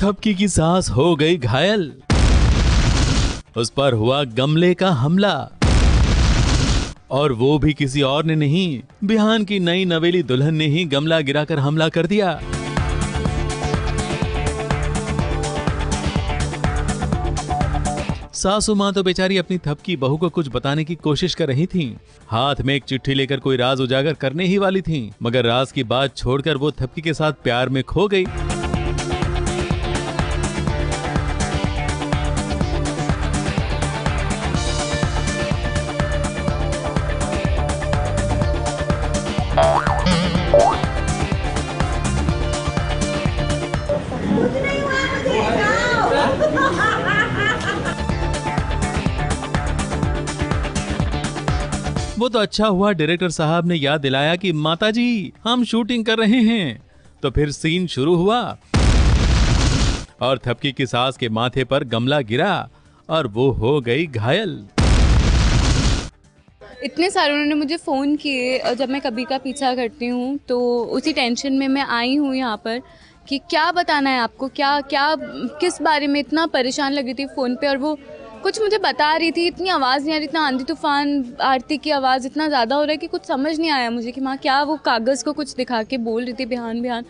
थपकी की सास हो गई घायल, उस पर हुआ गमले का हमला, और वो भी किसी और ने नहीं, बिहान की नई नवेली दुल्हन ने ही गमला गिराकर हमला कर दिया। सासू मां तो बेचारी अपनी थपकी बहू को कुछ बताने की कोशिश कर रही थीं। हाथ में एक चिट्ठी लेकर कोई राज उजागर करने ही वाली थीं, मगर राज की बात छोड़कर वो थपकी के साथ प्यार में खो गई। वो तो अच्छा हुआ डायरेक्टर साहब ने याद दिलाया कि माताजी हम शूटिंग कर रहे हैं। तो फिर सीन शुरू हुआ और थपकी की सास के माथे पर गमला गिरा और वो हो गई घायल। इतने सारे उन्होंने मुझे फ़ोन किए और जब मैं कभी का पीछा करती हूँ तो उसी टेंशन में मैं आई हूँ यहाँ पर कि क्या बताना है आपको, क्या क्या किस बारे में। इतना परेशान लगी थी फ़ोन पे और वो कुछ मुझे बता रही थी, इतनी आवाज़ नहीं आ रही, इतना आंधी तूफान आरती की आवाज़ इतना ज़्यादा हो रहा है कि कुछ समझ नहीं आया मुझे कि माँ क्या वो कागज़ को कुछ दिखा के बोल रही थी बिहान बिहान।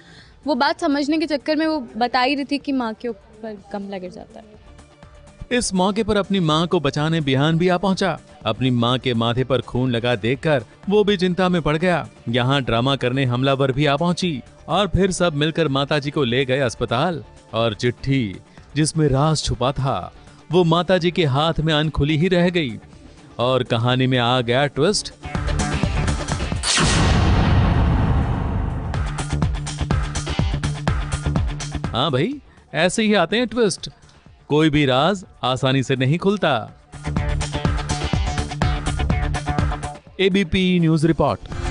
वो बात समझने के चक्कर में वो बता ही रही थी कि माँ के ऊपर गमला गिर जाता है। इस मौके पर अपनी मां को बचाने बिहान भी आ पहुंचा। अपनी मां के माथे पर खून लगा देखकर वो भी चिंता में पड़ गया। यहाँ ड्रामा करने हमलावर भी आ पहुंची और फिर सब मिलकर माताजी को ले गए अस्पताल। और चिट्ठी जिसमें राज छुपा था वो माताजी के हाथ में अनखुली ही रह गई और कहानी में आ गया ट्विस्ट। हाँ भाई, ऐसे ही आते हैं ट्विस्ट। कोई भी राज आसानी से नहीं खुलता। ABP news report.